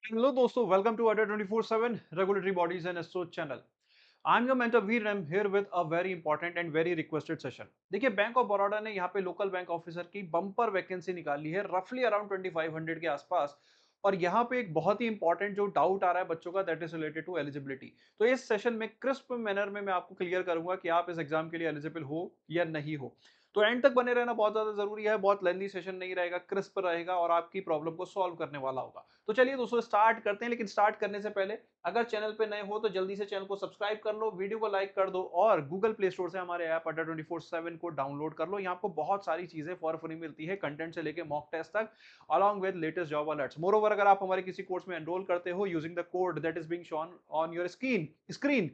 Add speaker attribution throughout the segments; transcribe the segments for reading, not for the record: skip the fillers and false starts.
Speaker 1: Hello दोस्तों, welcome to Adda 24/7 Regulatory Bodies and Associate channel. I'm your mentor Veer and I'm here with a very important and very requested session. देखिए bank of Baroda ने यहाँ पे local bank officer की bumper vacancy निकाली है रफली around 2500 के आसपास। और यहाँ पे एक बहुत ही इंपॉर्टेंट जो डाउट आ रहा है बच्चों का that is related to eligibility. तो इस सेशन में क्रिस्प मैनर में मैं आपको क्लियर करूंगा कि आप इस एग्जाम के लिए एलिजिबल हो या नहीं हो। तो एंड तक बने रहना बहुत ज्यादा जरूरी है। बहुत लेंदी सेशन नहीं रहेगा, क्रिस्प रहेगा और आपकी प्रॉब्लम को सॉल्व करने वाला होगा। तो चलिए दोस्तों स्टार्ट करते हैं, लेकिन स्टार्ट करने से पहले अगर चैनल पे नए हो तो जल्दी से चैनल को सब्सक्राइब कर लो, वीडियो को लाइक कर दो और गूगल प्ले स्टोर से हमारे ऐप अड्डा 24/7 को डाउनलोड कर लो। यहाँ आपको बहुत सारी चीजें फॉर फ्री मिलती है, कंटेंट से लेके मॉक टेस्ट तक, along with latest job alerts. Moreover अगर आप हमारे किसी कोर्स में एनरोल करते हो using the code that is being shown on your screen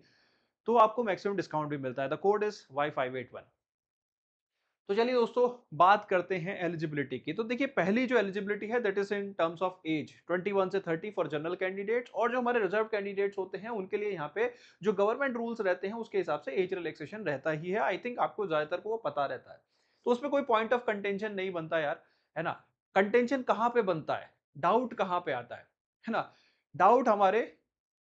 Speaker 1: तो आपको मैक्सिमम डिस्काउंट भी मिलता है। The code is Y581। तो चलिए दोस्तों बात करते हैं एलिजिबिलिटी की। तो देखिए पहली जो एलिजिबिलिटी है that is in terms of age 21 से 30 फॉर जनरल कैंडिडेट्स, और जो हमारे रिजर्व कैंडिडेट्स होते हैं उनके लिए यहाँ पे जो गवर्नमेंट रूल्स रहते हैं उसके हिसाब से एज रिलैक्सेशन रहता ही है। आई थिंक आपको ज्यादातर को वो पता रहता है, तो उसमें कोई पॉइंट ऑफ कंटेंशन नहीं बनता यार, है ना। कंटेंशन कहाँ पे बनता है, डाउट कहाँ पे आता है ना। डाउट हमारे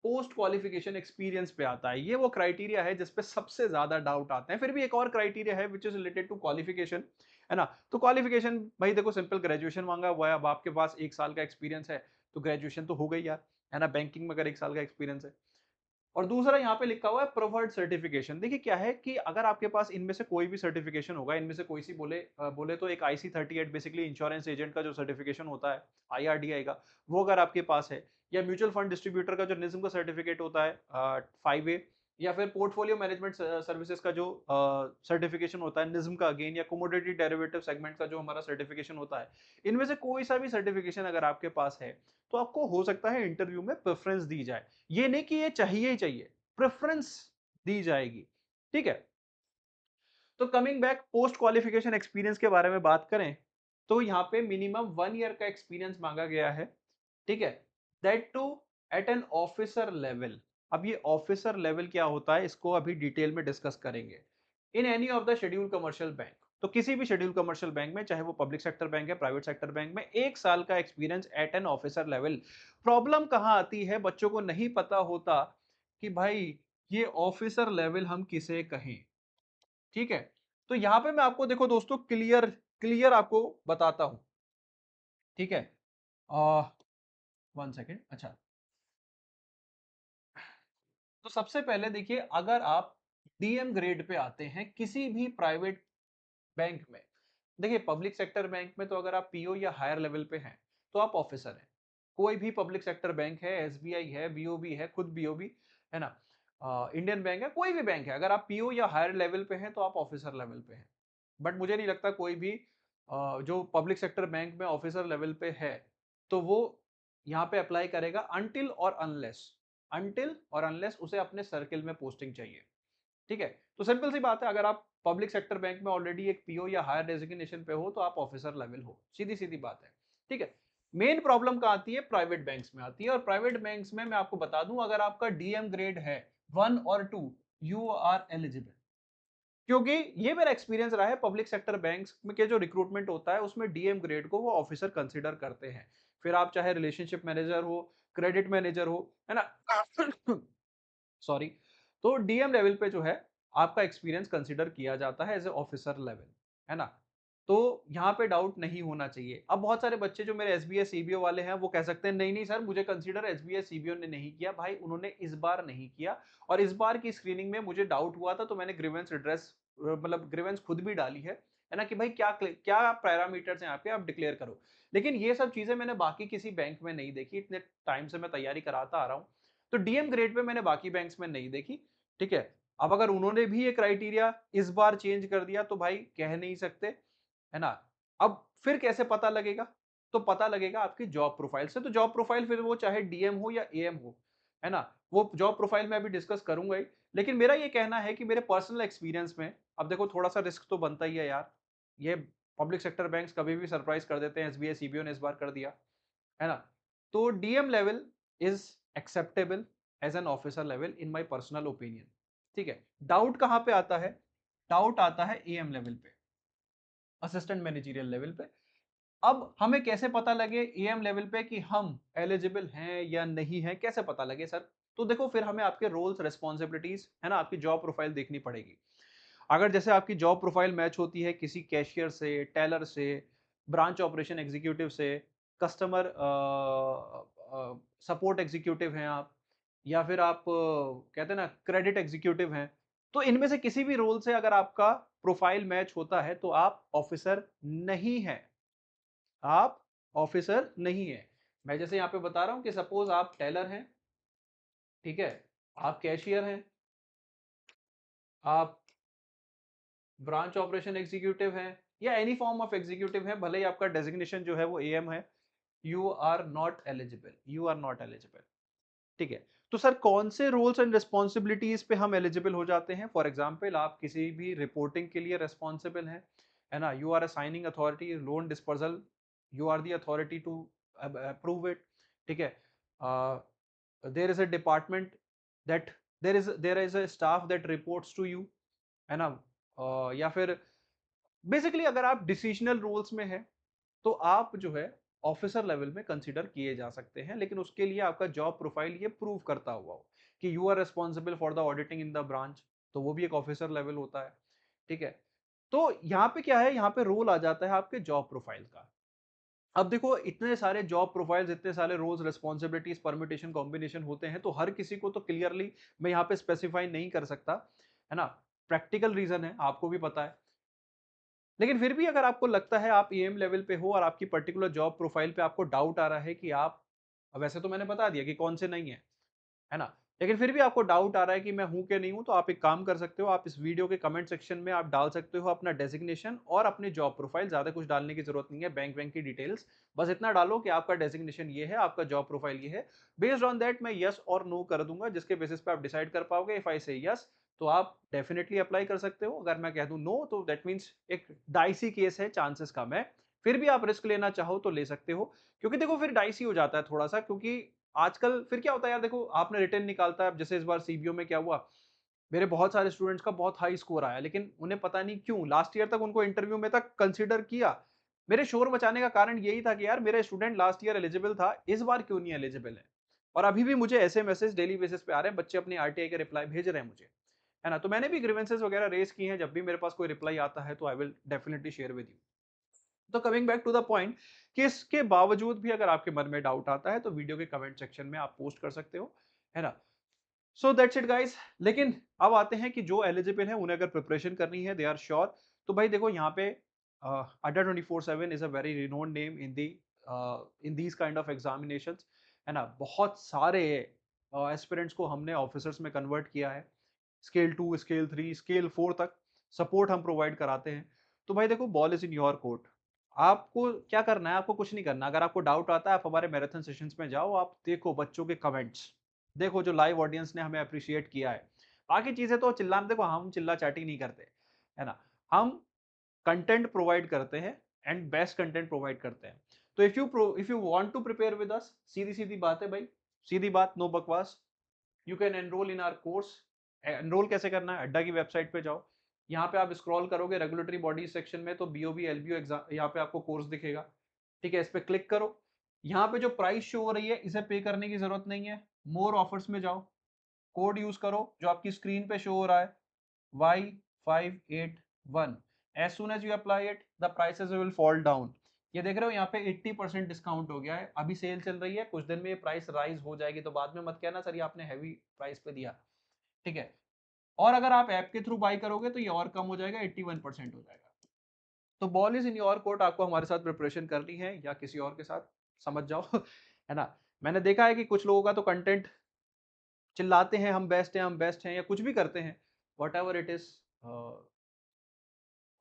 Speaker 1: पोस्ट क्वालिफिकेशन एक्सपीरियंस पे आता है। ये वो क्राइटेरिया है जिस पे सबसे ज्यादा डाउट आते हैं। फिर भी एक और क्राइटेरिया है which is related to qualification, है ना। तो क्वालिफिकेशन भाई देखो सिंपल ग्रेजुएशन मांगा हुआ है। अब आपके पास 1 साल का एक्सपीरियंस है तो ग्रेजुएशन तो हो गई यार, है ना। बैंकिंग में अगर 1 साल का एक्सपीरियंस है। और दूसरा यहाँ पे लिखा हुआ है प्रोवर्ड सर्टिफिकेशन। देखिए क्या है कि अगर आपके पास इनमें से कोई भी सर्टिफिकेशन होगा, इनमें से कोई सी बोले तो एक IC38 बेसिकली इंश्योरेंस एजेंट का जो सर्टिफिकेशन होता है IRDAI का, वो अगर आपके पास है, या म्यूचुअल फंड डिस्ट्रीब्यूटर का जो निज्म का सर्टिफिकेट होता है 5A, या फिर पोर्टफोलियो मैनेजमेंट सर्विसेज का जो सर्टिफिकेशन होता है निज्म का अगेन, या कमोडिटी डेरिवेटिव सेगमेंट का जो हमारा सर्टिफिकेशन होता है, इनमें से कोई सा भी सर्टिफिकेशन अगर आपके पास है तो आपको हो सकता है इंटरव्यू में प्रेफरेंस दी जाए। ये नहीं कि ये चाहिए ही चाहिए, प्रेफरेंस दी जाएगी, ठीक है। तो coming back post qualification experience के बारे में बात करें तो यहाँ पे मिनिमम 1 ईयर का एक्सपीरियंस मांगा गया है, ठीक है। That too at an officer level. अब ये ऑफिसर लेवल क्या होता है इसको अभी डिटेल में डिस्कस करेंगे। In any of the schedule commercial bank, तो किसी भी शेड्यूल कमर्शियल बैंक में, चाहे वो पब्लिक सेक्टर बैंक है प्राइवेट सेक्टर बैंक में, 1 साल का experience eight an officer level. Problem कहाँ आती है, बच्चों को नहीं पता होता कि भाई ये ऑफिसर लेवल हम किसे कहें, ठीक है। तो यहां पे मैं आपको देखो दोस्तों क्लियर क्लियर आपको बताता हूं, ठीक है। 1 सेकेंड, अच्छा। तो सबसे पहले देखिए अगर आप DM ग्रेड पे आते हैं किसी भी प्राइवेट बैंक में, देखिए पब्लिक सेक्टर बैंक में तो अगर आप PO या हायर लेवल पे हैं तो आप ऑफिसर हैं। कोई भी पब्लिक सेक्टर बैंक है, SBI है, BOB है, खुद BOB, है ना, इंडियन बैंक है, कोई भी बैंक है, अगर आप PO या हायर लेवल पे हैं तो आप ऑफिसर लेवल पे हैं। बट मुझे नहीं लगता कोई भी जो पब्लिक सेक्टर बैंक में ऑफिसर लेवल पे है तो वो यहाँ पे अप्लाई करेगा अनटिल और अनलेस उसे अपने सर्किल में पोस्टिंग चाहिए, ठीक है। तो सिंपल सी बात है, अगर आप पब्लिक सेक्टर बैंक में ऑलरेडी एक PO या हायर डेजिग्नेशन पे हो तो आप ऑफिसर लेवल हो, सीधी सीधी बात है, ठीक है। मेन प्रॉब्लम कहाँ आती है, प्राइवेट बैंक्स में आती है। और प्राइवेट बैंक्स में मैं आपको बता दूं अगर आपका DM ग्रेड है 1 और 2 यू आर एलिजिबल। क्योंकि ये मेरा एक्सपीरियंस रहा है पब्लिक सेक्टर बैंक्स में के जो रिक्रूटमेंट होता है उसमें DM ग्रेड को वो ऑफिसर कंसीडर करते हैं। फिर आप चाहे रिलेशनशिप मैनेजर हो, क्रेडिट मैनेजर हो, है ना सॉरी। तो DM लेवल पे जो है आपका एक्सपीरियंस कंसीडर किया जाता है एज ए ऑफिसर लेवल, है ना। तो यहाँ पे डाउट नहीं होना चाहिए। अब बहुत सारे बच्चे जो मेरे SBI CBO वाले हैं वो कह सकते हैं नहीं नहीं सर मुझे कंसीडर SBI CBO ने नहीं किया। भाई उन्होंने इस बार नहीं किया, और इस बार की स्क्रीनिंग में मुझे डाउट हुआ था तो मैंने ग्रीवेंस एड्रेस मतलब ग्रीवेंस खुद भी डाली है ना, कि भाई क्या क्या पैरामीटर्स हैं आपके, आप डिक्लेयर करो। लेकिन ये सब चीजें मैंने बाकी किसी बैंक में नहीं देखी, इतने टाइम से मैं तैयारी कराता आ रहा हूँ। तो DM ग्रेड पे मैंने बाकी बैंक्स में नहीं देखी, ठीक है। अब अगर उन्होंने भी ये क्राइटेरिया इस बार चेंज कर दिया तो भाई कह नहीं सकते, है ना। अब फिर कैसे पता लगेगा, तो पता लगेगा आपकी जॉब प्रोफाइल से। तो जॉब प्रोफाइल फिर वो चाहे DM हो या AM हो, है ना, वो जॉब प्रोफाइल में अभी डिस्कस करूंगा ही। लेकिन मेरा ये कहना है कि मेरे पर्सनल एक्सपीरियंस में, अब देखो थोड़ा सा रिस्क तो बनता ही है यार। ये पब्लिक सेक्टर बैंक्स कभी भी सरप्राइज कर देते हैं, SBI CBO ने इस बार कर दिया, है ना। तो DM level is acceptable as an officer level in my personal opinion, ठीक है। डाउट कहां पे आता है, डाउट आता है AM लेवल पे, असिस्टेंट मैनेजरियल लेवल पे। अब हमें कैसे पता लगे ईएम लेवल पे कि हम एलिजिबल हैं या नहीं हैं, कैसे पता लगे सर? तो देखो फिर हमें आपके रोल्स, रिस्पॉन्सिबिलिटीज है ना, आपकी जॉब प्रोफाइल देखनी पड़ेगी। अगर जैसे आपकी जॉब प्रोफाइल मैच होती है किसी कैशियर से, टेलर से, ब्रांच ऑपरेशन एग्जीक्यूटिव से, कस्टमर सपोर्ट एग्जीक्यूटिव हैं आप, या फिर आप कहते हैं ना क्रेडिट एग्जीक्यूटिव हैं, तो इनमें से किसी भी रोल से अगर आपका प्रोफाइल मैच होता है तो आप ऑफिसर नहीं हैं। आप ऑफिसर नहीं है। मैं जैसे यहाँ पे बता रहा हूँ कि सपोज आप टेलर हैं, ठीक है, आप कैशियर हैं, आप ब्रांच ऑपरेशन एग्जीक्यूटिव हैं, या एनी फॉर्म ऑफ एग्जीक्यूटिव है, भले ही आपका डेजिग्नेशन जो है वो एएम है, you are not eligible, you are not eligible. ठीक है। तो सर कौन से रोल्स एंड रिस्पॉन्सिबिलिटीज पे हम एलिजिबल हो जाते हैं? फॉर एग्जाम्पल आप किसी भी रिपोर्टिंग के लिए रिस्पॉन्सिबल हैं, है ना, you are a signing authority, loan disbursal, you are the authority to approve it. ठीक है। There is a department that there is a staff that reports to you, है ना। या फिर बेसिकली अगर आप डिसीजनल रोल्स में हैं तो आप जो है ऑफिसर लेवल में कंसीडर किए जा सकते हैं, लेकिन उसके लिए आपका जॉब प्रोफाइल ये प्रूव करता हुआ हो कि you are responsible for the auditing in the branch, तो वो भी एक ऑफिसर लेवल होता है। ठीक है। तो यहाँ पे क्या है, यहाँ पे रोल आ जाता है आपके जॉब प्रोफाइल का। अब देखो इतने सारे जॉब प्रोफाइल्स, इतने सारे रोल्स, रिस्पॉन्सिबिलिटीज, परमिटेशन, कॉम्बिनेशन होते हैं, तो हर किसी को तो क्लियरली मैं यहाँ पे स्पेसिफाई नहीं कर सकता, है ना। प्रैक्टिकल रीजन है, आपको भी पता है। लेकिन फिर भी अगर आपको लगता है आप ईएम लेवल पे हो और आपकी पर्टिकुलर जॉब प्रोफाइल पे आपको डाउट आ रहा है कि आप, वैसे तो मैंने बता दिया कि कौन से नहीं है ना, लेकिन फिर भी आपको डाउट आ रहा है कि मैं हूं कि नहीं हूं, तो आप एक काम कर सकते हो, आप इस वीडियो के कमेंट सेक्शन में आप डाल सकते हो अपना डेजिग्नेशन और अपनी जॉब प्रोफाइल। ज्यादा कुछ डालने की जरूरत नहीं है, बैंक की डिटेल्स, बस इतना डालो कि आपका डेजिग्नेशन ये है, आपका जॉब प्रोफाइल ये है। बेस्ड ऑन दैट मैं यस और नो कर दूंगा, जिसके बेसिस पे आप डिसाइड कर पाओगे। इफ आई से यस तो आप डेफिनेटली अप्लाई कर सकते हो, अगर मैं कह दूं नो तो दैट मीन्स एक डाइसी केस है, चांसेस कम है। फिर भी आप रिस्क लेना चाहो तो ले सकते हो, क्योंकि देखो फिर डाइसी हो जाता है थोड़ा सा, क्योंकि आजकल फिर क्या होता है यार, देखो आपने रिटर्न निकालता है, अब जैसे इस बार सीबीओ में क्या हुआ, मेरे बहुत सारे स्टूडेंट्स का बहुत हाई स्कोर आया, लेकिन उन्हें पता नहीं क्यों लास्ट ईयर तक उनको इंटरव्यू में तक कंसीडर किया। मेरे शोर मचाने का कारण यही था कि यार मेरा स्टूडेंट लास्ट ईयर एलिजिबल था, इस बार क्यों नहीं एलिजिबल है। और अभी भी मुझे ऐसे मैसेज डेली बेसिस पे आ रहे हैं, बच्चे अपनी आरटीआई के रिप्लाई भेज रहे हैं मुझे, है ना। तो मैंने भी ग्रीवेंसेस वगैरह रेज की हैं, जब भी मेरे पास कोई रिप्लाई आता है तो I will definitely share with you. तो coming back to the point, कि इसके बावजूद भी अगर आपके मन में डाउट आता है तो वीडियो के कमेंट सेक्शन में आप पोस्ट कर सकते हो, है ना। So that's it guys. लेकिन अब आते हैं कि जो एलिजिबल है उन्हें अगर प्रिपरेशन करनी है, दे आर श्योर, तो भाई देखो यहाँ पे अड्डा 24/7 is a very renowned name in the in these kind of examinations, है ना। बहुत सारे एस्पिरेंट्स को हमने ऑफिसर्स में कन्वर्ट किया है, स्केल 2, स्केल 3, स्केल 4 तक सपोर्ट हम प्रोवाइड कराते हैं। तो भाई देखो ball is in your court. आपको क्या करना है, आपको कुछ नहीं करना। अगर आपको डाउट आता है आप हमारे मैराथन सेशंस में जाओ, आप देखो बच्चों के कमेंट्स, देखो जो लाइव ऑडियंस ने हमें अप्रिशिएट किया है। बाकी चीजें तो चिल्लाना, देखो हम चिल्ला चाटी नहीं करते, है ना। हम कंटेंट प्रोवाइड करते हैं एंड बेस्ट कंटेंट प्रोवाइड करते हैं। तो if you want to prepare with us, सीधी सीधी बात है भाई, सीधी बात, नो बकवास, you can enrol in our course. Enrol कैसे करना है, अड्डा की वेबसाइट पे जाओ, यहाँ पे आप स्क्रॉल करोगे रेगुलेटरी बॉडी सेक्शन में, तो बीओबी एलबीओ एग्जाम यहाँ पे आपको कोर्स दिखेगा। ठीक है, इस पे क्लिक करो। यहाँ पे जो प्राइस शो हो रही है इसे पे करने की जरूरत नहीं है। मोर ऑफर्स में जाओ, कोड यूज करो जो आपकी स्क्रीन पे शो हो रहा है, Y581। As soon as you apply it the prices will fall down. ये देख रहे हो यहाँ पे 80% डिस्काउंट हो गया है, अभी सेल चल रही है, कुछ दिन में ये प्राइस राइज हो जाएगी, तो बाद में मत कहना सर ये आपने हैवी प्राइस पे दिया। ठीक है। और अगर आप ऐप के थ्रू बाई करोगे तो ये और कम हो जाएगा, 81% हो जाएगा। तो ball is in your court, आपको हमारे साथ प्रिपरेशन करनी है या किसी और के साथ, समझ जाओ है ना। मैंने देखा है कि कुछ लोगों का तो कंटेंट चिल्लाते हैं हम बेस्ट हैं, हम बेस्ट हैं, या कुछ भी करते हैं, वट एवर इट इज,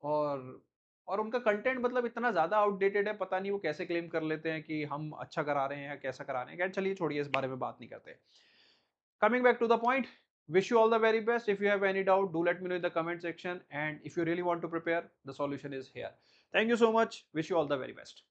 Speaker 1: और और उनका कंटेंट मतलब इतना ज्यादा आउटडेटेड है, पता नहीं वो कैसे क्लेम कर लेते हैं कि हम अच्छा करा रहे हैं या कैसा करा रहे हैं। खैर चलिए छोड़िए, इस बारे में बात नहीं करते। Coming back to the point, wish you all the very best. If you have any doubt, do let me know in the comment section. And if you really want to prepare, the solution is here. Thank you so much. Wish you all the very best.